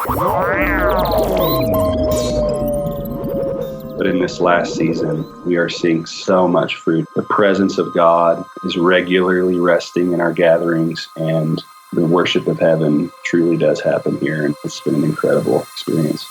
But in this last season, we are seeing so much fruit. The presence of God is regularly resting in our gatherings, and the worship of heaven truly does happen here, and it's been an incredible experience.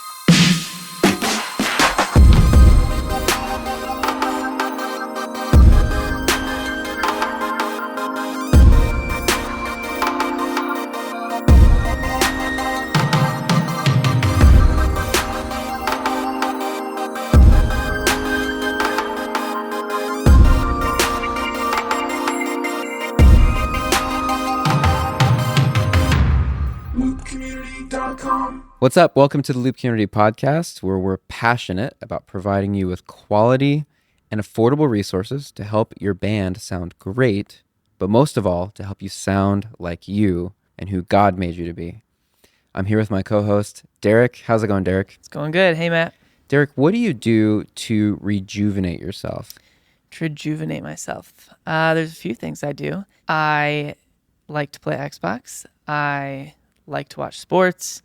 What's up? Welcome to the Loop Community Podcast, where we're passionate about providing you with quality and affordable resources to help your band sound great, but most of all, to help you sound like you and who God made you to be. I'm here with my co-host, Derek. How's it going, Derek? It's going good. Hey, Matt. Derek, what do you do to rejuvenate yourself? To rejuvenate myself? There's a few things I do. I like to play Xbox. I like to watch sports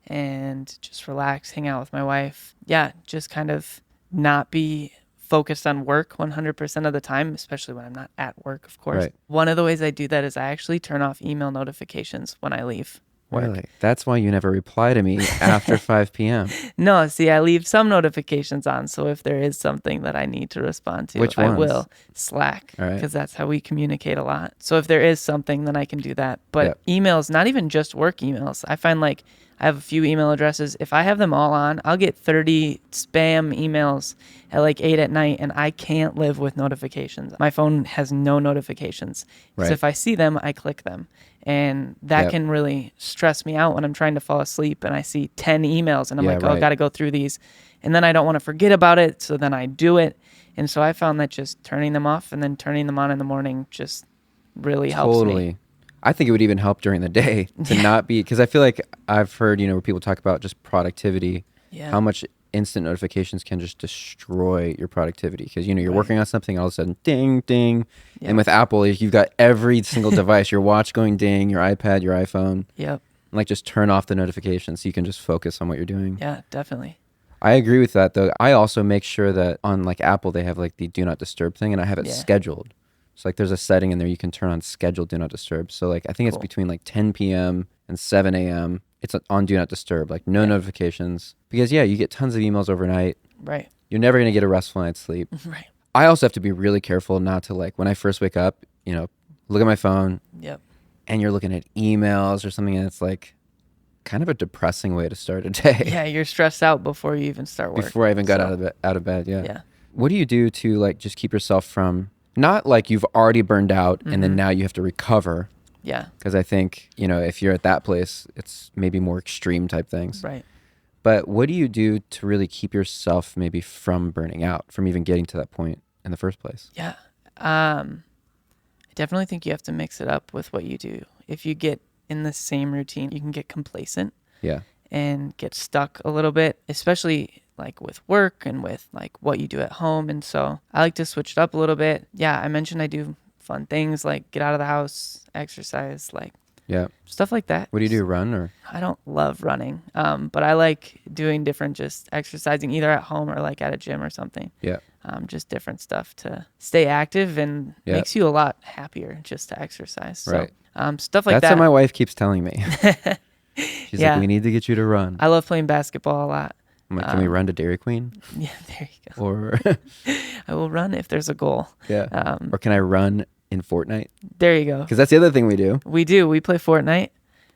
and just relax, hang out with my wife. Yeah, just kind of not be focused on work 100% of the time, especially when I'm not at work, of course. Right. One of the ways I do that is I actually turn off email notifications when I leave work. Really? That's why you never reply to me after 5 p.m. No, see, I leave some notifications on, so if there is something that I need to respond to, Which I ones? will. Slack, All right. because that's how we communicate a lot. So if there is something, then I can do that. But Yep. emails, not even just work emails. I find like I have a few email addresses. If I have them all on, I'll get 30 spam emails at like 8 at night, and I can't live with notifications. My phone has no notifications. Right. So if I see them, I click them. And that Yep. can really stress me out when I'm trying to fall asleep and I see 10 emails and I'm like, oh, right. I got to go through these. And then I don't want to forget about it. So then I do it. And so I found that just turning them off and then turning them on in the morning just really helps me. I think it would even help during the day to not be, because I feel like I've heard, where people talk about just productivity, Yeah. how much instant notifications can just destroy your productivity. Because, you're Right. working on something, all of a sudden, ding, ding. Yeah. And with Apple, you've got every single device, your watch going ding, your iPad, your iPhone. Yep. Like, just turn off the notifications so you can just focus on what you're doing. Yeah, definitely. I agree with that, though. I also make sure that on, like, Apple, they have, like, the do not disturb thing, and I have it Yeah. scheduled. So, like, there's a setting in there you can turn on scheduled do not disturb. So, like, I think it's Cool. between, like, 10 p.m. and 7 a.m. It's on do not disturb, like, no notifications. Because, you get tons of emails overnight. Right. You're never going to get a restful night's sleep. Right. I also have to be really careful not to, like, when I first wake up, look at my phone, Yep. and you're looking at emails or something, and it's, like, kind of a depressing way to start a day. Yeah, you're stressed out before you even start work. Before I even got So, out of bed, Yeah. What do you do to, like, just keep yourself from, not like you've already burned out and then now you have to recover? Yeah. Because I think, if you're at that place, it's maybe more extreme type things. Right. But what do you do to really keep yourself maybe from burning out, from even getting to that point in the first place? Yeah. I definitely think you have to mix it up with what you do. If you get in the same routine, you can get complacent Yeah. and get stuck a little bit, especially like with work and with like what you do at home. And so I like to switch it up a little bit. Yeah, I mentioned I do fun things like get out of the house, exercise, like Yeah. stuff like that. What do you do, run or? I don't love running, but I like doing different, just exercising either at home or like at a gym or something. Yeah. Just different stuff to stay active and Yeah. makes you a lot happier just to exercise. So, Right. Stuff like That's that. what my wife keeps telling me. She's Yeah. like, we need to get you to run. I love playing basketball a lot. I'm like, can we run to Dairy Queen? Yeah, there you go. Or, I will run if there's a goal. yeah. Or can I run in Fortnite? There you go. Because that's the other thing we do. We do. We play Fortnite.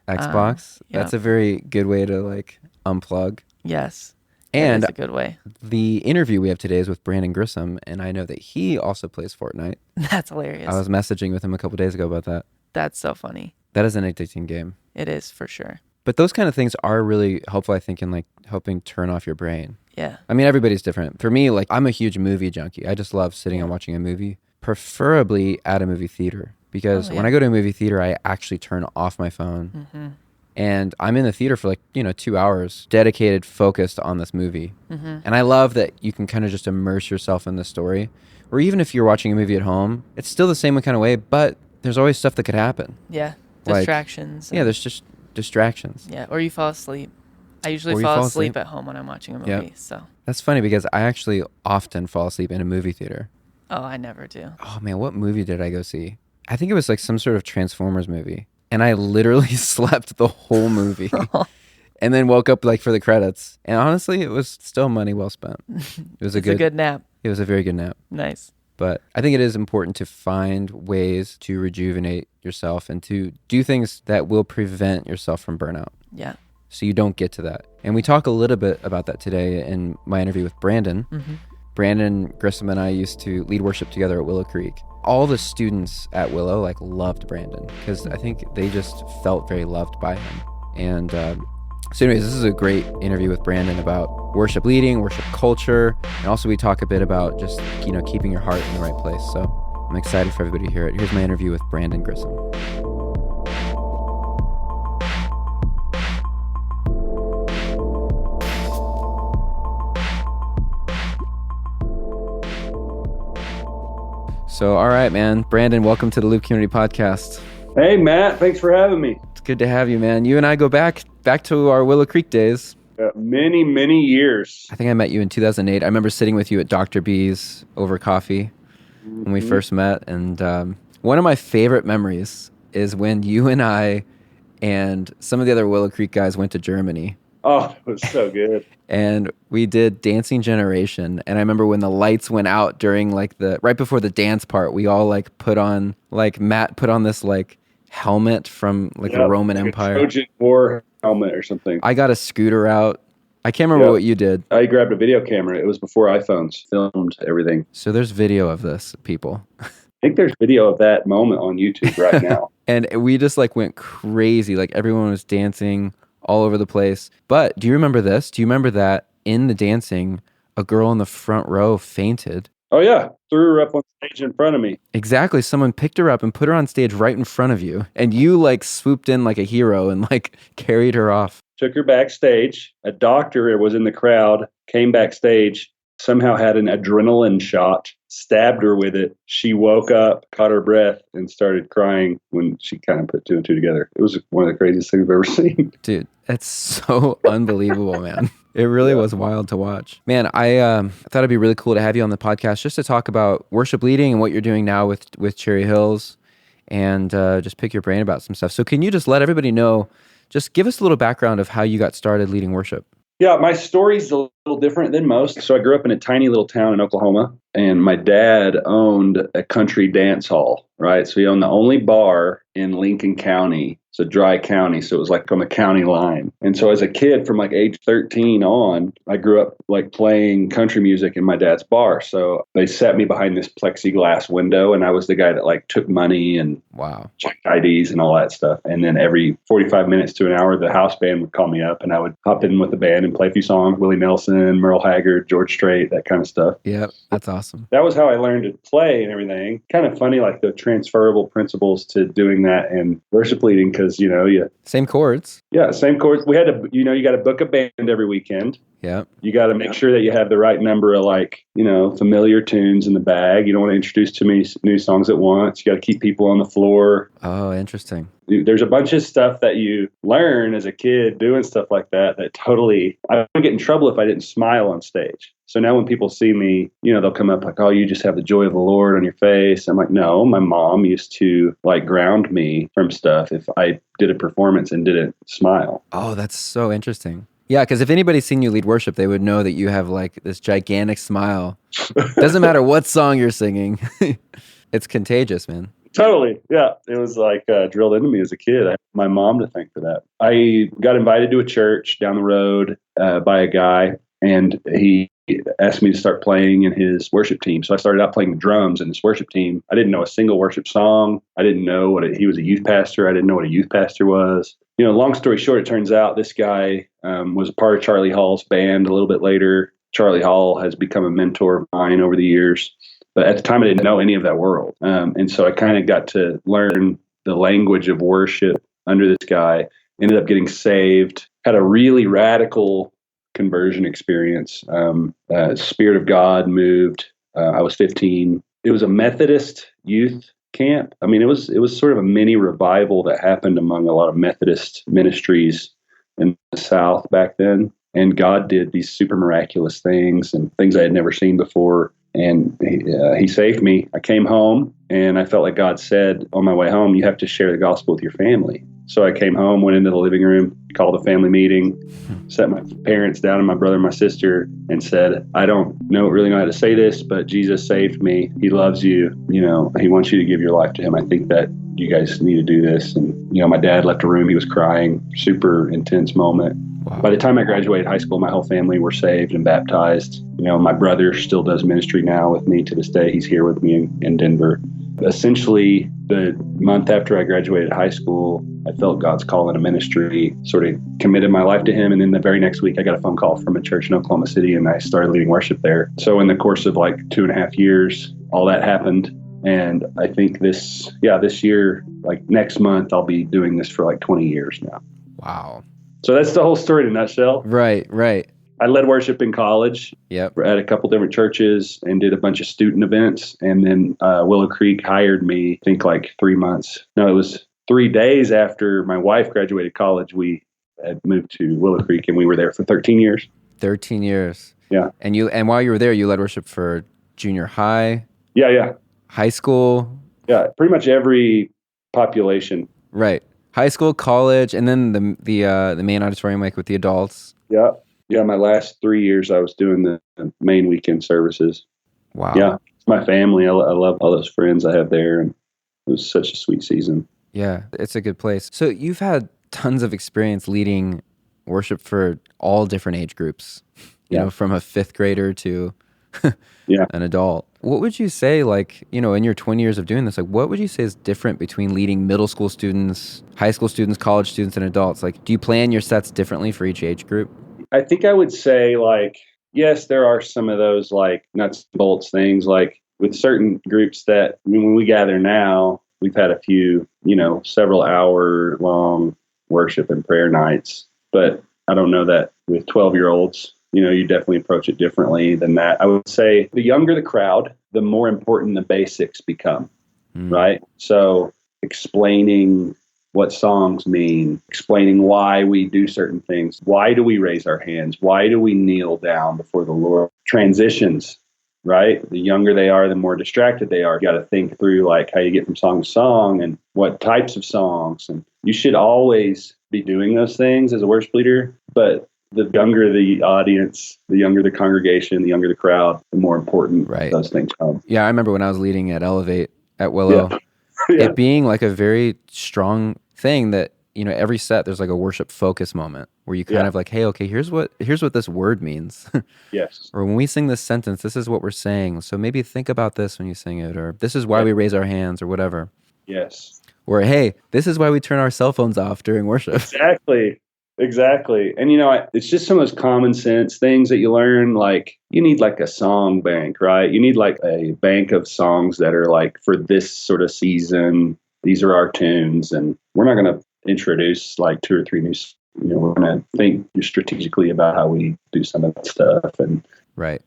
Xbox. yeah. That's a very good way to, like, unplug. Yes. And That is a good way. the interview we have today is with Brandon Grissom, and I know that he also plays Fortnite. That's hilarious. I was messaging with him a couple days ago about that. That's so funny. That is an addicting game. It is for sure. But those kind of things are really helpful, I think, in, like, helping turn off your brain. Yeah. I mean, everybody's different. For me, like, I'm a huge movie junkie. I just love sitting and watching a movie, preferably at a movie theater. Because when I go to a movie theater, I actually turn off my phone. Mm-hmm. And I'm in the theater for, like, 2 hours, dedicated, focused on this movie. Mm-hmm. And I love that you can kind of just immerse yourself in the story. Or even if you're watching a movie at home, it's still the same kind of way, but there's always stuff that could happen. Yeah. Like, Distractions. Yeah, there's just distractions. Yeah. Or you fall asleep. I usually Or you fall fall asleep asleep. at home when I'm watching a movie. Yep. So, That's funny because I actually often fall asleep in a movie theater. oh, I never do. Oh man, what movie did I go see? I think it was like some sort of Transformers movie. And I literally slept the whole movie and then woke up like for the credits. And honestly, it was still money well spent. It was It's a good nap. it was a very good nap. Nice. But I think it is important to find ways to rejuvenate yourself and to do things that will prevent yourself from burnout Yeah. so you don't get to that. And we talk a little bit about that today in my interview with Brandon. Mm-hmm. Brandon Grissom and I used to lead worship together at Willow Creek. All the students at Willow like loved Brandon because I think they just felt very loved by him. And so anyways, this is a great interview with Brandon about worship leading, worship culture, and also we talk a bit about just, keeping your heart in the right place. So I'm excited for everybody to hear it. Here's my interview with Brandon Grissom. So, all right, man. Brandon, welcome to the Loop Community Podcast. Hey, Matt. Thanks for having me. It's good to have you, man. You and I go back to our Willow Creek days. Many, many years. I think I met you in 2008. I remember sitting with you at Dr. B's over coffee when we first met. And one of my favorite memories is when you and I and some of the other Willow Creek guys went to Germany. Oh, it was so good. And we did Dancing Generation. And I remember when the lights went out during right before the dance part, we all Matt put on this helmet from a Roman Empire. A Trojan War helmet or something. I got a scooter out. I can't remember what you did. I grabbed a video camera. It was before iPhones filmed everything. So there's video of this, people. I think there's video of that moment on YouTube right now. And we just went crazy. Everyone was dancing all over the place. But do you remember this? Do you remember that in the dancing, a girl in the front row fainted? Oh, yeah. Threw her up on stage in front of me. Exactly. Someone picked her up and put her on stage right in front of you. And you swooped in like a hero and carried her off. Took her backstage. A doctor was in the crowd, came backstage, somehow had an adrenaline shot, stabbed her with it. She woke up, caught her breath, and started crying when she kind of put two and two together. It was one of the craziest things I've ever seen. Dude, that's so unbelievable, man. It really was wild to watch. Man, I thought it'd be really cool to have you on the podcast just to talk about worship leading and what you're doing now with Cherry Hills and just pick your brain about some stuff. So can you just let everybody know, just give us a little background of how you got started leading worship? Yeah, my story's a little different than most. So I grew up in a tiny little town in Oklahoma, and my dad owned a country dance hall, right? So he owned the only bar in Lincoln County. It's a dry county, so it was on the county line. And so as a kid from age 13 on, I grew up playing country music in my dad's bar. So they set me behind this plexiglass window, and I was the guy that took money and checked IDs and all that stuff. And then every 45 minutes to an hour, the house band would call me up, and I would hop in with the band and play a few songs, Willie Nelson, Merle Haggard, George Strait, that kind of stuff. Yep, that's awesome. That was how I learned to play and everything. Kind of funny, the transferable principles to doing that and worship leading, because, same chords. Yeah, same chords. We had to, you got to book a band every weekend. Yeah. You got to make sure that you have the right number of familiar tunes in the bag. You don't want to introduce too many new songs at once. You got to keep people on the floor. Oh, interesting. There's a bunch of stuff that you learn as a kid doing stuff like that totally, I would get in trouble if I didn't smile on stage. So now when people see me, they'll come up oh, you just have the joy of the Lord on your face. I'm like, no, my mom used to ground me from stuff if I did a performance and didn't smile. Oh, that's so interesting. Yeah, because if anybody's seen you lead worship, they would know that you have this gigantic smile. Doesn't matter what song you're singing. It's contagious, man. Totally. Yeah. It was drilled into me as a kid. I had my mom to thank for that. I got invited to a church down the road by a guy, and he asked me to start playing in his worship team. So I started out playing drums in this worship team. I didn't know a single worship song. I didn't know he was a youth pastor. I didn't know what a youth pastor was. Long story short, it turns out this guy was a part of Charlie Hall's band a little bit later. Charlie Hall has become a mentor of mine over the years. But at the time, I didn't know any of that world. And so I kind of got to learn the language of worship under this guy, ended up getting saved, had a really radical conversion experience. Spirit of God moved. I was 15. It was a Methodist youth camp. I mean, it was sort of a mini revival that happened among a lot of Methodist ministries in the South back then. And God did these super miraculous things and things I had never seen before. And he saved me. I came home and I felt like God said on my way home, you have to share the gospel with your family. So I came home, went into the living room, called a family meeting, sat my parents down and my brother and my sister and said, I don't really know how to say this, but Jesus saved me. He loves you. You know, he wants you to give your life to him. I think that you guys need to do this. And, you know, my dad left the room. He was crying, super intense moment. Wow. By the time I graduated high school, my whole family were saved and baptized. You know, my brother still does ministry now with me to this day. He's here with me in Denver. Essentially, the month after I graduated high school, I felt God's call in a ministry, sort of committed my life to him. And then the very next week, I got a phone call from a church in Oklahoma City, and I started leading worship there. So in the course of like 2.5 years, all that happened. And I think this year, like next month, I'll be doing this for like 20 years now. Wow. So that's the whole story in a nutshell. Right. I led worship in college. Yep. At a couple different churches and did a bunch of student events. And then Willow Creek hired me, I think like 3 months. No, it was 3 days after my wife graduated college. We had moved to Willow Creek and we were there for 13 years. 13 years. Yeah. And while you were there, you led worship for junior high, Yeah. high school. Yeah. Pretty much every population. Right. High school, college, and then the main auditorium, like with the adults. Yeah. Yeah. My last 3 years, I was doing the main weekend services. Wow. Yeah. It's my family. I love all those friends I have there. And it was such a sweet season. Yeah. It's a good place. So you've had tons of experience leading worship for all different age groups, you know, from a fifth grader to an adult. What would you say, like, you know, in your 20 years of doing this, like, what would you say is different between leading middle school students, high school students, college students, and adults? Like, do you plan your sets differently for each age group? I think I would say, like, yes, there are some of those, like, nuts and bolts things, like with certain groups that, I mean, when we gather now, we've had a few, you know, several hour long worship and prayer nights, but I don't know that with 12-year-olds, you know, you definitely approach it differently than that. I would say the younger the crowd, the more important the basics become, right? So explaining what songs mean, explaining why we do certain things. Why do we raise our hands? Why do we kneel down before the Lord? Transitions, right? The younger they are, the more distracted they are. You got to think through like how you get from song to song and what types of songs. And you should always be doing those things as a worship leader, but the younger the audience, the younger the congregation, the younger the crowd, the more important those things come. Yeah, I remember when I was leading at Elevate at Willow, it being like a very strong thing that, you know, every set there's like a worship focus moment where you kind of like, hey, okay, here's what this word means. Yes. Or when we sing this sentence, this is what we're saying. So maybe think about this when you sing it, or this is why we raise our hands, or whatever. Yes. Or hey, this is why we turn our cell phones off during worship. Exactly. And, you know, it's just some of those common sense things that you learn. Like, you need like a song bank, right? You need like a bank of songs that are like for this sort of season. These are our tunes. And we're not going to introduce like 2 or 3 new, you know, we're going to think strategically about how we do some of that stuff. And right.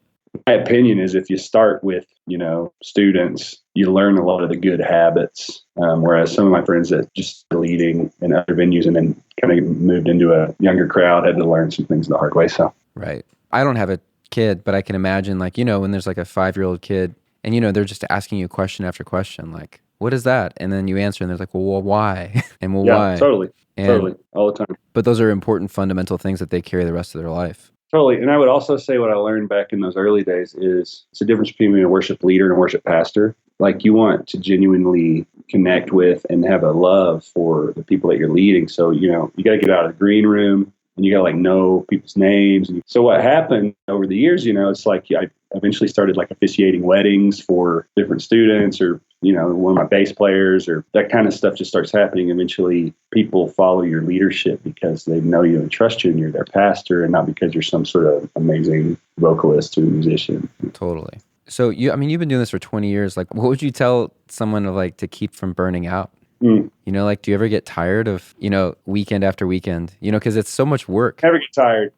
My opinion is if you start with, you know, students, you learn a lot of the good habits. Whereas some of my friends that just leading in other venues and then kind of moved into a younger crowd had to learn some things the hard way. So, right. I don't have a kid, but I can imagine, like, you know, when there's like a 5-year-old kid and, you know, they're just asking you question after question, like, what is that? And then you answer and they're like, well, why? And why? Totally. And, totally. All the time. But those are important fundamental things that they carry the rest of their life. Totally. And I would also say what I learned back in those early days is it's a difference between a worship leader and a worship pastor. Like, you want to genuinely connect with and have a love for the people that you're leading. So, you know, you got to get out of the green room and you got to like know people's names. And so what happened over the years, you know, it's like I eventually started like officiating weddings for different students, or, you know, one of my bass players, or that kind of stuff just starts happening. Eventually people follow your leadership because they know you and trust you and you're their pastor, and not because you're some sort of amazing vocalist or musician. Totally. So you've been doing this for 20 years. Like, what would you tell someone to keep from burning out? You know, like, do you ever get tired of, you know, weekend after weekend, you know, because it's so much work? Never get tired.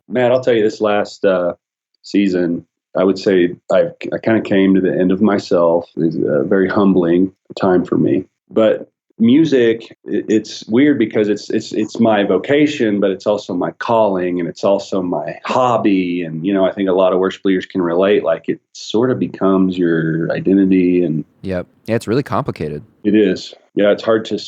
Matt, I'll tell you, this last season, I would say I kind of came to the end of myself. It's a very humbling time for me. But music, it's weird because it's my vocation, but it's also my calling and it's also my hobby. And, I think a lot of worship leaders can relate, like it sort of becomes your identity. And Yep. Yeah, it's really complicated. it is. Yeah, it's hard to,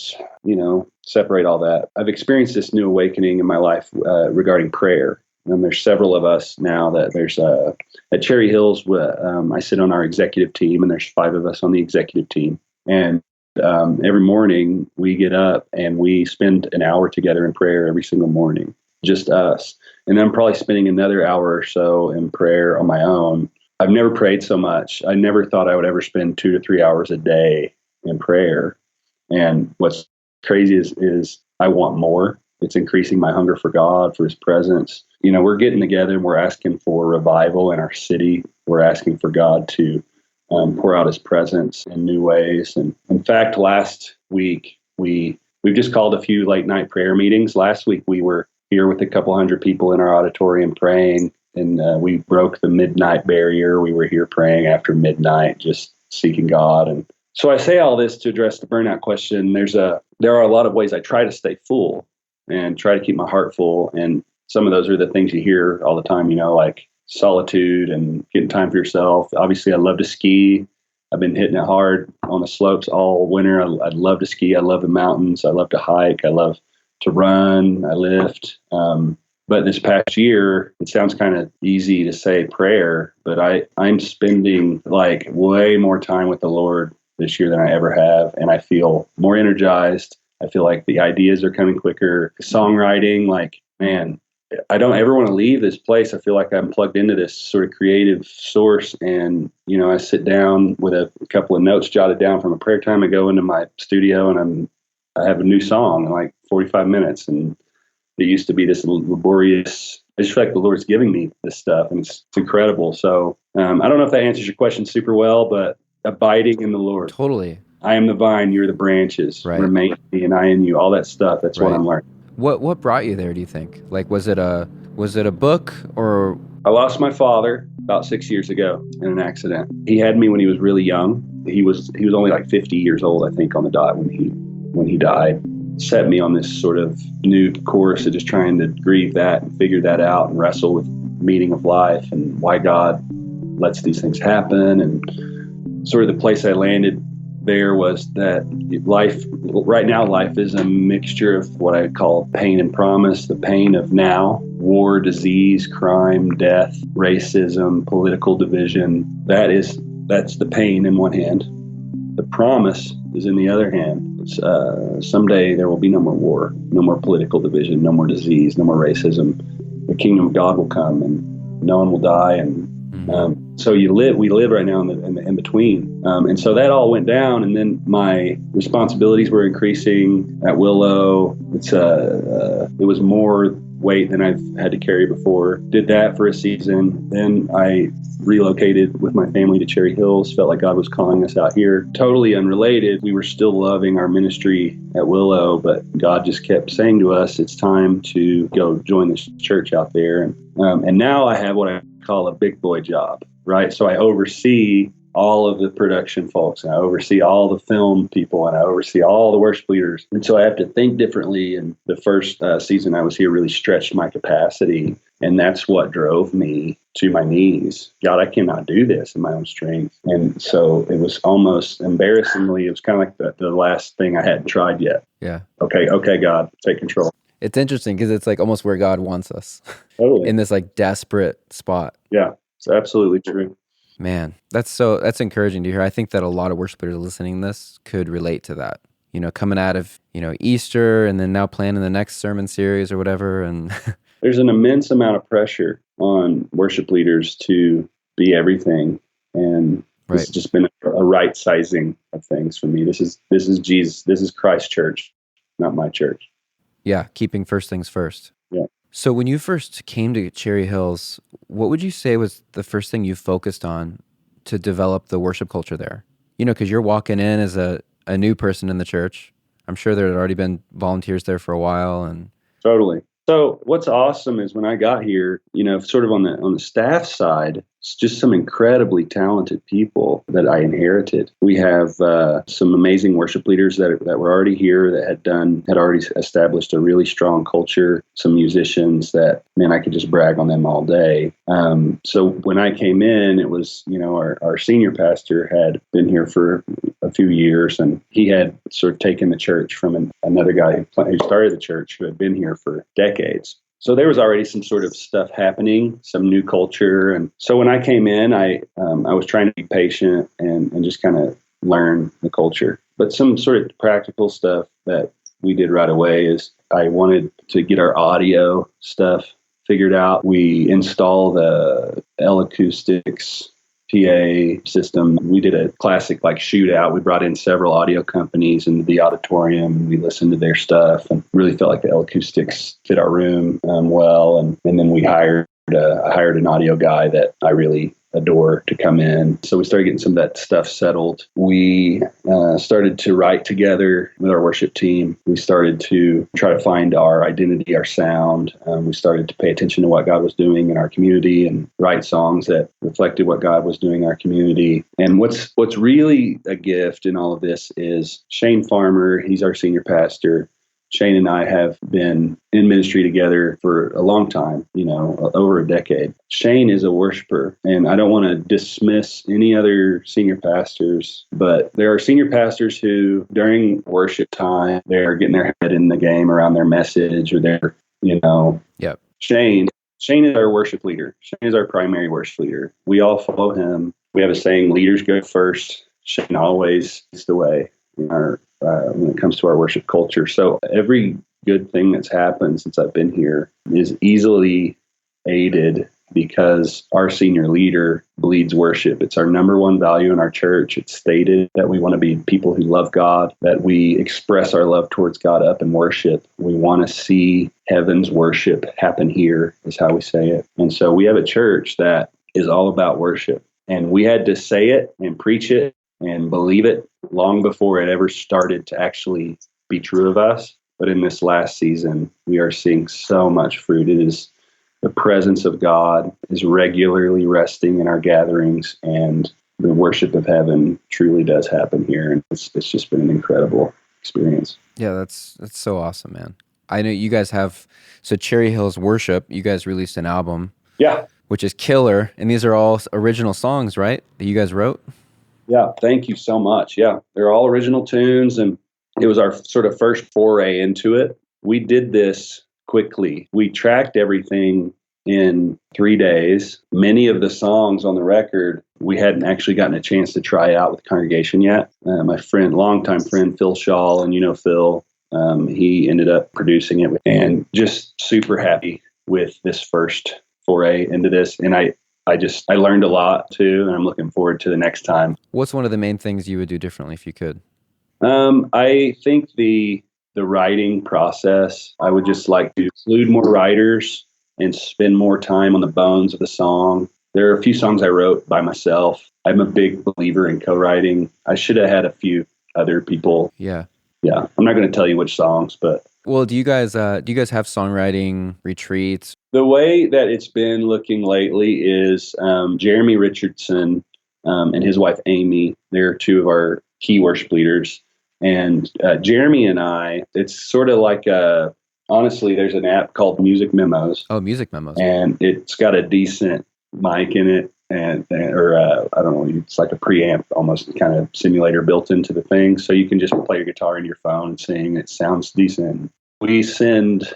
separate all that. I've experienced this new awakening in my life regarding prayer. And there's several of us now that there's at Cherry Hills. I sit on our executive team, and there's 5 of us on the executive team. And every morning we get up and we spend an hour together in prayer every single morning, just us. And I'm probably spending another hour or so in prayer on my own. I've never prayed so much. I never thought I would ever spend 2 to 3 hours a day in prayer. And what's crazy is I want more. It's increasing my hunger for God, for his presence. We're getting together and we're asking for revival in our city. We're asking for God to pour out his presence in new ways. And in fact, last week, we've just called a few late night prayer meetings. Last week, we were here with a couple hundred people in our auditorium praying, and we broke the midnight barrier. We were here praying after midnight, just seeking God. And so I say all this to address the burnout question. There are a lot of ways I try to stay full and try to keep my heart full. And some of those are the things you hear all the time, like solitude and getting time for yourself. Obviously, I love to ski. I've been hitting it hard on the slopes all winter. I love to ski. I love the mountains. I love to hike. I love to run. I lift. But this past year, it sounds kind of easy to say prayer, but I'm spending like way more time with the Lord this year than I ever have. And I feel more energized. I feel like the ideas are coming quicker. Songwriting, like, man, I don't ever want to leave this place. I feel like I'm plugged into this sort of creative source. And, I sit down with a couple of notes jotted down from a prayer time. I go into my studio and I have a new song in like 45 minutes. And it used to be this laborious, I just feel like the Lord's giving me this stuff, and it's incredible. So I don't know if that answers your question super well, but abiding in the Lord. Totally. I am the vine, you're the branches. Right. Remain in me and I in you. All that stuff. That's what I'm learning. What brought you there, do you think? Like, was it a book or? I lost my father about 6 years ago in an accident. He had me when he was really young. He was only like 50 years old, I think, on the dot when he died. Set me on this sort of new course of just trying to grieve that and figure that out and wrestle with meaning of life and why God lets these things happen. And sort of the place I landed there was that life is a mixture of what I call pain and promise. The pain of now, war, disease, crime, death, racism, political division. That's the pain in one hand. The promise is in the other hand. Someday there will be no more war, no more political division, no more disease, no more racism. The kingdom of God will come and no one will die. And so we live right now in between. And so that all went down, and then my responsibilities were increasing at Willow. It was more weight than I've had to carry before. Did that for a season. Then I relocated with my family to Cherry Hills. Felt like God was calling us out here. Totally unrelated. We were still loving our ministry at Willow, but God just kept saying to us, it's time to go join this church out there. And now I have what I call a big boy job, right? So I oversee all of the production folks, and I oversee all the film people, and I oversee all the worship leaders. And so I have to think differently. And the first season I was here really stretched my capacity. And that's what drove me to my knees. God, I cannot do this in my own strength. And so it was almost embarrassingly, it was kind of like the last thing I hadn't tried yet. Yeah. Okay, God, take control. It's interesting because it's like almost where God wants us. Totally. In this like desperate spot. Yeah, it's absolutely true. Man, that's encouraging to hear. I think that a lot of worship leaders listening to this could relate to that. Coming out of, Easter and then now planning the next sermon series or whatever. And there's an immense amount of pressure on worship leaders to be everything. And this has just been a right sizing of things for me. This is Jesus. This is Christ's church, not my church. Yeah, keeping first things first. Yeah. So when you first came to Cherry Hills, what would you say was the first thing you focused on to develop the worship culture there? Because you're walking in as a new person in the church. I'm sure there had already been volunteers there for a while. And Totally. So what's awesome is when I got here, sort of on the staff side, it's just some incredibly talented people that I inherited. We have some amazing worship leaders that were already here that had already established a really strong culture. Some musicians that, man, I could just brag on them all day. So when I came in, it was, our senior pastor had been here for a few years, and he had sort of taken the church from another guy who started the church who had been here for decades. So there was already some sort of stuff happening, some new culture. And so when I came in, I was trying to be patient and just kind of learn the culture. But some sort of practical stuff that we did right away is I wanted to get our audio stuff figured out. We installed the L Acoustics PA system. We did a classic shootout. We brought in several audio companies into the auditorium. We listened to their stuff and really felt like the L Acoustics fit our room well. And then we hired an audio guy that I really adore to come in. So we started getting some of that stuff settled. We started to write together with our worship team. We started to try to find our identity, our sound. We started to pay attention to what God was doing in our community and write songs that reflected what God was doing in our community. And what's really a gift in all of this is Shane Farmer. He's our senior pastor. Shane and I have been in ministry together for a long time, over a decade. Shane is a worshiper, and I don't want to dismiss any other senior pastors, but there are senior pastors who, during worship time, they're getting their head in the game around their message, or they're, Yep. Shane is our worship leader. Shane is our primary worship leader. We all follow him. We have a saying, leaders go first. Shane always leads the way when it comes to our worship culture. So every good thing that's happened since I've been here is easily aided because our senior leader bleeds worship. It's our number one value in our church. It's stated that we want to be people who love God, that we express our love towards God up in worship. We want to see heaven's worship happen here, is how we say it. And so we have a church that is all about worship. And we had to say it and preach it and believe it long before it ever started to actually be true of us. But in this last season, we are seeing so much fruit. It is the presence of God is regularly resting in our gatherings, and the worship of heaven truly does happen here. And it's just been an incredible experience. Yeah, that's so awesome, man. I know you guys have, so Cherry Hills Worship, you guys released an album. Yeah. Which is killer. And these are all original songs, right? That you guys wrote? Yeah, thank you so much. Yeah, they're all original tunes, and it was our sort of first foray into it. We did this quickly. We tracked everything in 3 days. Many of the songs on the record, we hadn't actually gotten a chance to try out with the congregation yet. My longtime friend, Phil Shaw, and Phil, he ended up producing it, and just super happy with this first foray into this. And I learned a lot too, and I'm looking forward to the next time. What's one of the main things you would do differently if you could? I think the writing process, I would just like to include more writers and spend more time on the bones of the song. There are a few songs I wrote by myself. I'm a big believer in co-writing. I should have had a few other people. Yeah. I'm not going to tell you which songs, but. Well, do you guys have songwriting retreats? The way that it's been looking lately is Jeremy Richardson and his wife Amy. They're two of our key worship leaders. And Jeremy and I, it's sort of like honestly, there's an app called Music Memos. Oh, Music Memos. And it's got a decent mic in it, or I don't know, it's like a preamp almost kind of simulator built into the thing. So you can just play your guitar in your phone and sing. It sounds decent. We send,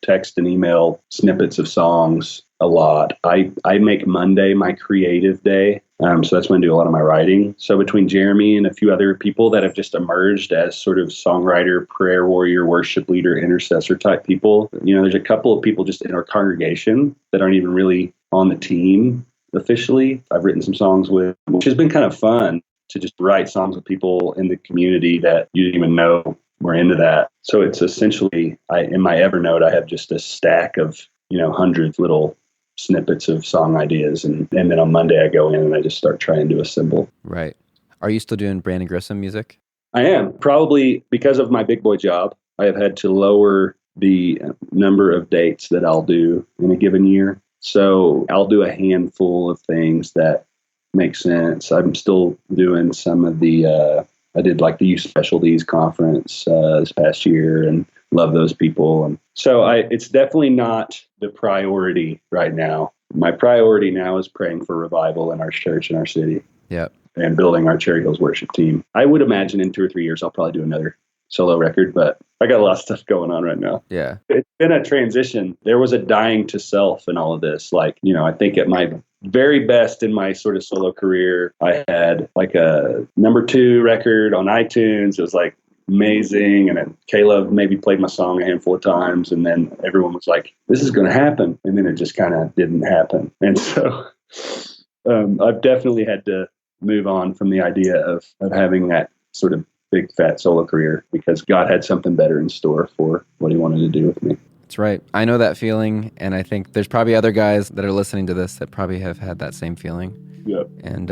text and email snippets of songs a lot. I make Monday my creative day. So that's when I do a lot of my writing. So between Jeremy and a few other people that have just emerged as sort of songwriter, prayer warrior, worship leader, intercessor type people, there's a couple of people just in our congregation that aren't even really on the team officially. I've written some songs with, which has been kind of fun to just write songs with people in the community that you didn't even know were into that. So it's essentially, in my Evernote, I have just a stack of, hundreds little snippets of song ideas. And then on Monday I go in and I just start trying to assemble. Right. Are you still doing Brandon Grissom music? I am. Probably because of my big boy job, I have had to lower the number of dates that I'll do in a given year. So I'll do a handful of things that make sense. I'm still doing some of I did like the Youth Specialties Conference this past year and love those people. And so it's definitely not the priority right now. My priority now is praying for revival in our church and our city. Yep. And building our Cherry Hills worship team. I would imagine in 2 or 3 years, I'll probably do another solo record, but I got a lot of stuff going on right now. Yeah. It's been a transition. There was a dying to self in all of this. Like, I think at my very best in my sort of solo career, I had like a number 2 record on iTunes. It was like amazing. And then Caleb maybe played my song a handful of times. And then everyone was like, this is going to happen. And then it just kind of didn't happen. And so I've definitely had to move on from the idea of having that sort of big fat solo career because God had something better in store for what he wanted to do with me. That's right. I know that feeling, and I think there's probably other guys that are listening to this that probably have had that same feeling. Yeah. And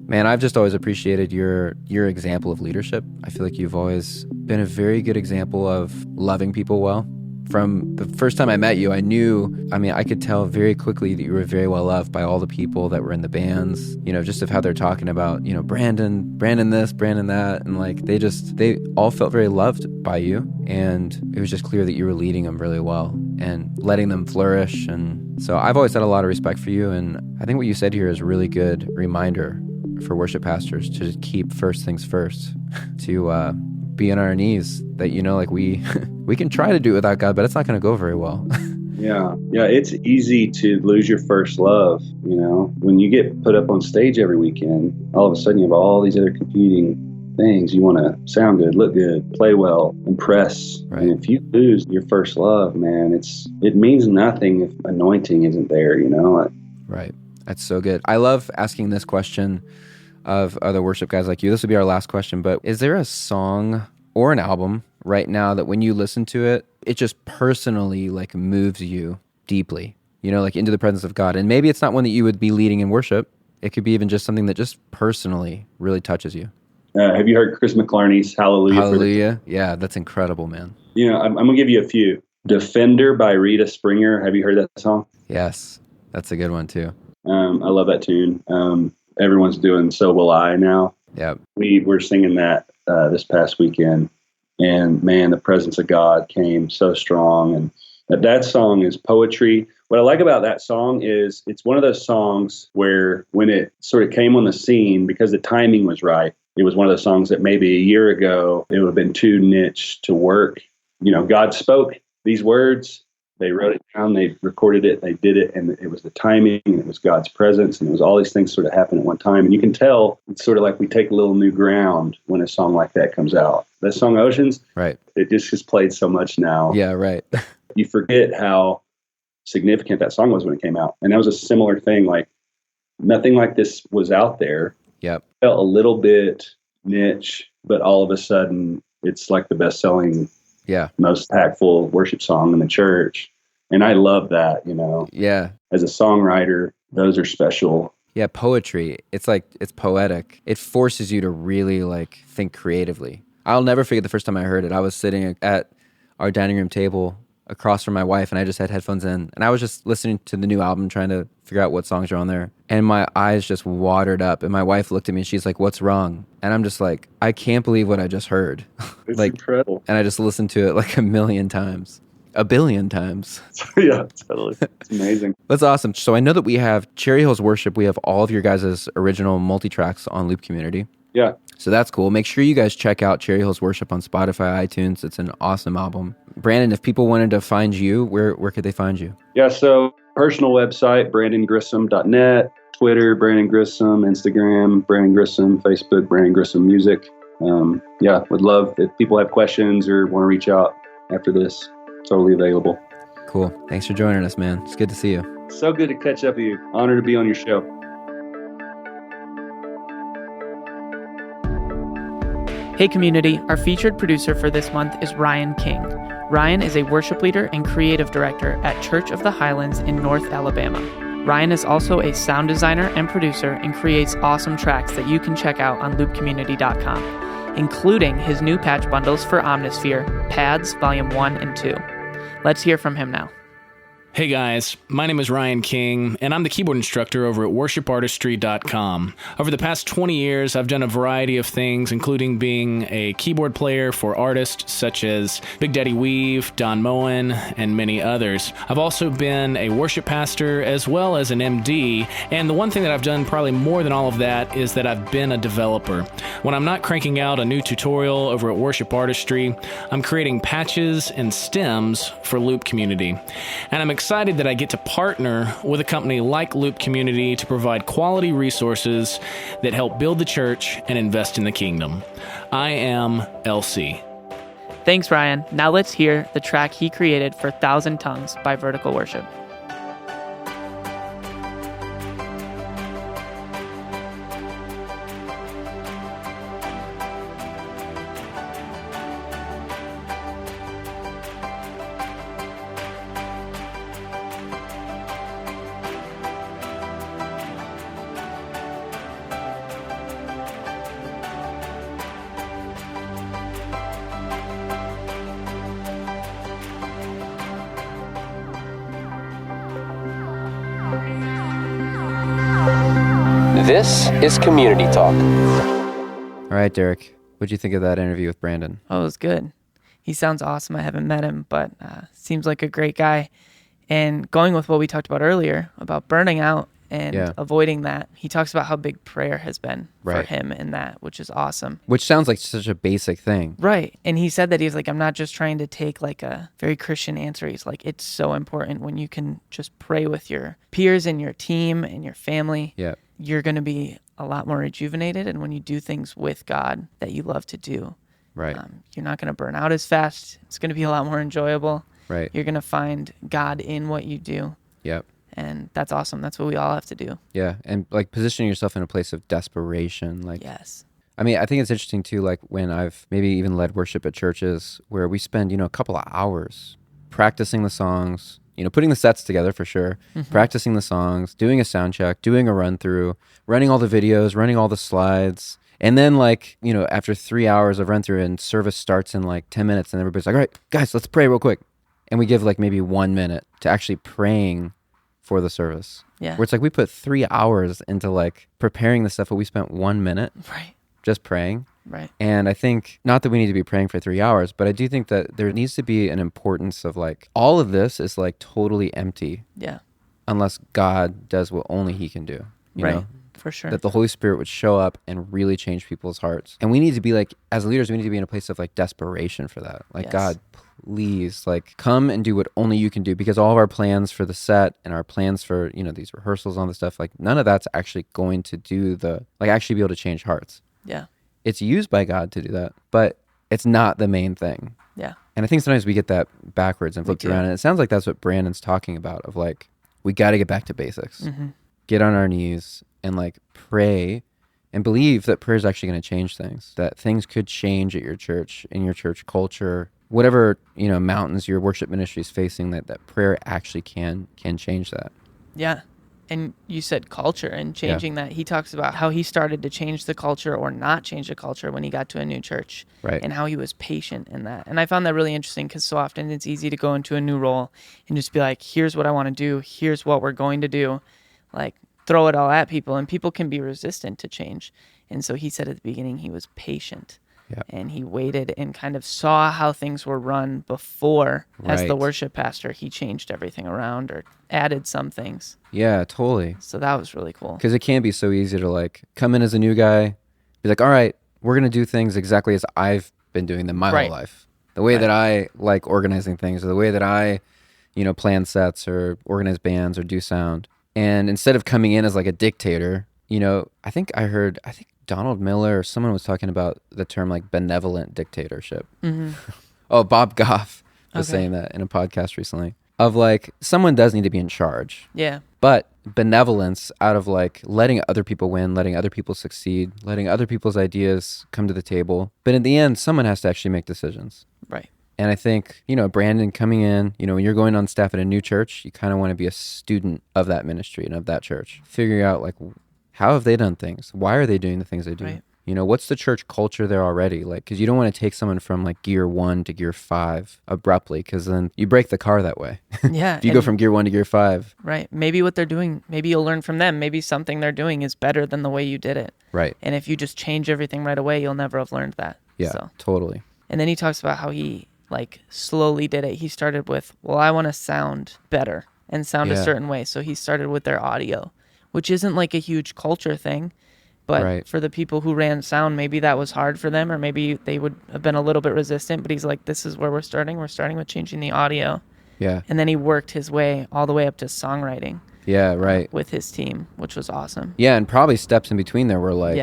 man, I've just always appreciated your example of leadership. I feel like you've always been a very good example of loving people well. From the first time I met you, I could tell very quickly that you were very well loved by all the people that were in the bands, just of how they're talking about, Brandon this, Brandon that. And like, they all felt very loved by you. And it was just clear that you were leading them really well and letting them flourish. And so I've always had a lot of respect for you. And I think what you said here is a really good reminder for worship pastors to just keep first things first, to be on our knees, that we can try to do it without God, but it's not going to go very well. Yeah, it's easy to lose your first love. When you get put up on stage every weekend, all of a sudden you have all these other competing things. You want to sound good, look good, play well, impress. Right. And if you lose your first love, man, it means nothing if anointing isn't there. Right. That's so good. I love asking this question of other worship guys like you. This will be our last question, but is there a song or an album right now that when you listen to it, it just personally like moves you deeply, like into the presence of God? And maybe it's not one that you would be leading in worship. It could be even just something that just personally really touches you. Have you heard Chris McClarney's Hallelujah? Hallelujah. Yeah, that's incredible, man. I'm going to give you a few. Defender by Rita Springer. Have you heard that song? Yes, that's a good one too. I love that tune. Everyone's doing So Will I now. Yeah. We were singing that this past weekend, and man, the presence of God came so strong. And that song is poetry. What I like about that song is it's one of those songs where when it sort of came on the scene, because the timing was right, it was one of those songs that maybe a year ago, it would have been too niche to work. God spoke these words. They wrote it down, they recorded it, they did it, and it was the timing, and it was God's presence, and it was all these things sort of happen at one time. And you can tell it's sort of like we take a little new ground when a song like that comes out. That song, Oceans, right? It just is played so much now. Yeah, right. You forget how significant that song was when it came out. And that was a similar thing, like nothing like this was out there. Yep. Felt a little bit niche, but all of a sudden it's like the best-selling, most impactful worship song in the church. And I love that, Yeah. As a songwriter, those are special. Yeah, poetry. It's poetic. It forces you to really like think creatively. I'll never forget the first time I heard it. I was sitting at our dining room table across from my wife, and I just had headphones in, and I was just listening to the new album, trying to figure out what songs are on there. And my eyes just watered up, and my wife looked at me and she's like, "What's wrong?" And I'm just like, I can't believe what I just heard. It's incredible. And I just listened to it like a million times. A billion times. Yeah, totally. It's amazing. That's awesome. So I know that we have Cherry Hills Worship. We have all of your guys' original multi-tracks on Loop Community. Yeah. So that's cool. Make sure you guys check out Cherry Hills Worship on Spotify, iTunes. It's an awesome album. Brandon, if people wanted to find you, where could they find you? Yeah, so personal website, brandongrissom.net, Twitter, Brandon Grissom, Instagram, Brandon Grissom, Facebook, Brandon Grissom Music. Would love if people have questions or want to reach out after this. Totally available. Cool. Thanks for joining us, man. It's good to see you. So good to catch up with you. Honor to be on your show. Hey community, our featured producer for this month is Ryan King. Ryan is a worship leader and creative director at Church of the Highlands in North Alabama. Ryan is also a sound designer and producer and creates awesome tracks that you can check out on loopcommunity.com, including his new patch bundles for Omnisphere, Pads Volume 1 and 2. Let's hear from him now. Hey guys, my name is Ryan King, and I'm the keyboard instructor over at worshipartistry.com. Over the past 20 years, I've done a variety of things, including being a keyboard player for artists such as Big Daddy Weave, Don Moen, and many others. I've also been a worship pastor as well as an MD, and the one thing that I've done probably more than all of that is that I've been a developer. When I'm not cranking out a new tutorial over at Worship Artistry, I'm creating patches and stems for Loop Community. And I'm excited that I get to partner with a company like Loop Community to provide quality resources that help build the church and invest in the kingdom. I am LC. Thanks, Ryan. Now let's hear the track he created for 1,000 Tongues by Vertical Worship. This is Community Talk. All right, Derek, what'd you think of that interview with Brandon? Oh, it was good. He sounds awesome. I haven't met him, but seems like a great guy. And going with what we talked about earlier about burning out and avoiding that, he talks about how big prayer has been for him in that, which is awesome. Which sounds like such a basic thing. Right. And he said that he's like, I'm not just trying to take like a very Christian answer. He's like, it's so important when you can just pray with your peers and your team and your family. Yeah. You're going to be a lot more rejuvenated. And when you do things with God that you love to do, right, you're not going to burn out as fast. It's going to be a lot more enjoyable. Right. You're going to find God in what you do. Yep. And that's awesome. That's what we all have to do. Yeah. And like positioning yourself in a place of desperation. Like, yes. I mean, I think it's interesting too, like when I've maybe even led worship at churches where we spend, a couple of hours practicing the songs, putting the sets together for sure, practicing the songs, doing a sound check, doing a run through, running all the videos, running all the slides. And then after 3 hours of run through and service starts in like 10 minutes and everybody's like, all right, guys, let's pray real quick. And we give like maybe 1 minute to actually praying for the service. Yeah. Where it's like we put 3 hours into like preparing the stuff, but we spent 1 minute just praying. Right. And I think, not that we need to be praying for 3 hours, but I do think that there needs to be an importance of like, all of this is like totally empty. Yeah. Unless God does what only he can do. You know? For sure. That the Holy Spirit would show up and really change people's hearts. And we need to be like, as leaders, we need to be in a place of like desperation for that. Like, God, please, like, come and do what only you can do, because all of our plans for the set and our plans for, these rehearsals and all this stuff, like none of that's actually going to do actually be able to change hearts. Yeah. It's used by God to do that, but it's not the main thing. Yeah. And I think sometimes we get that backwards and flipped around. And it sounds like that's what Brandon's talking about, of like, we got to get back to basics, get on our knees and like pray and believe that prayer is actually going to change things, that things could change at your church, in your church culture, whatever, mountains your worship ministry is facing, that prayer actually can change that. Yeah. And you said culture and changing that. He talks about how he started to change the culture or not change the culture when he got to a new church, and how he was patient in that. And I found that really interesting, because so often it's easy to go into a new role and just be like, here's what I want to do. Here's what we're going to do. Like, throw it all at people, and people can be resistant to change. And so he said at the beginning he was patient. Yep. And he waited and kind of saw how things were run before, as the worship pastor, he changed everything around or added some things. Yeah, totally. So that was really cool. Because it can be so easy to like come in as a new guy, be like, all right, we're going to do things exactly as I've been doing them my whole life. The way that I like organizing things, or the way that I, plan sets or organize bands or do sound. And instead of coming in as like a dictator, I think Donald Miller or someone was talking about the term like benevolent dictatorship. Oh, Bob Goff was saying that in a podcast recently, of like, someone does need to be in charge. Yeah. But benevolence out of like letting other people win, letting other people succeed, letting other people's ideas come to the table. But in the end, someone has to actually make decisions. Right. And I think, Brandon coming in, when you're going on staff at a new church, you kind of want to be a student of that ministry and of that church. Figuring out like, how have they done things? Why are they doing the things they do? Right. You know, what's the church culture there already? Like, because you don't want to take someone from like gear 1 to gear 5 abruptly, because then you break the car that way. Yeah. If you go from gear 1 to gear 5. Right. Maybe what they're doing, maybe you'll learn from them. Maybe something they're doing is better than the way you did it. Right. And if you just change everything right away, you'll never have learned that. Yeah, So. totally. And then he talks about how he like slowly did it. He started with, well, I want to sound better and sound a certain way. So he started with their audio, which isn't like a huge culture thing. But for the people who ran sound, maybe that was hard for them, or maybe they would have been a little bit resistant. But he's like, this is where we're starting. We're starting with changing the audio. Yeah. And then he worked his way all the way up to songwriting. Yeah, right. With his team, which was awesome. Yeah, and probably steps in between there were like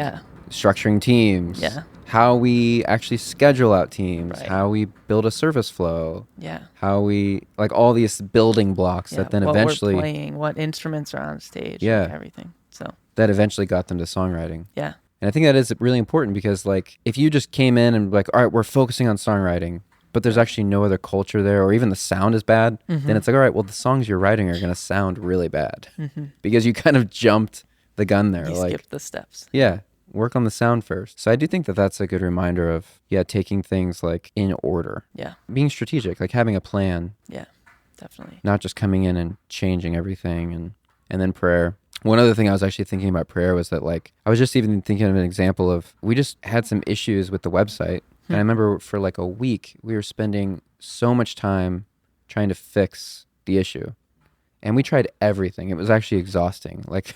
structuring teams. Yeah. How we actually schedule out teams. Right. How we build a service flow. Yeah. How we, like all these building blocks that then what eventually. We're playing, what instruments are on stage. Yeah. Like everything. So. That eventually got them to songwriting. Yeah. And I think that is really important because, like, if you just came in and like, all right, we're focusing on songwriting, but there's actually no other culture there, or even the sound is bad, then it's like, all right, well, the songs you're writing are going to sound really bad because you kind of jumped the gun there. You like, skipped the steps. Yeah, work on the sound first. So I do think that that's a good reminder of, taking things like in order. Yeah. Being strategic, like having a plan. Yeah, definitely. Not just coming in and changing everything and then prayer. One other thing I was actually thinking about prayer was that, like, I was just even thinking of an example of, we just had some issues with the website. And I remember for like a week, we were spending so much time trying to fix the issue. And we tried everything. It was actually exhausting. Like,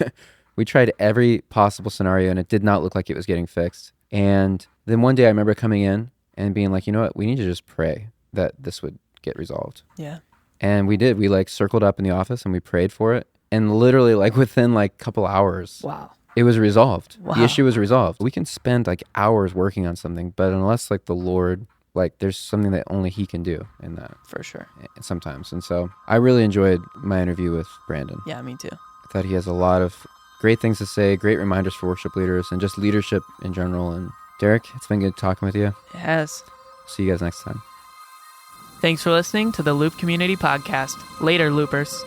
we tried every possible scenario and it did not look like it was getting fixed. And then one day I remember coming in and being like, you know what, we need to just pray that this would get resolved. Yeah. And we did. We like circled up in the office and we prayed for it. And literally, like, within like a couple hours, Wow. it was resolved. Wow. The issue was resolved. We can spend like hours working on something, but unless like the Lord, like, there's something that only he can do in that. For sure. Sometimes. And so I really enjoyed my interview with Brandon. Yeah, me too. I thought he has a lot of great things to say, great reminders for worship leaders and just leadership in general. And Derek, it's been good talking with you. It has. See you guys next time. Thanks for listening to the Loop Community Podcast. Later, Loopers.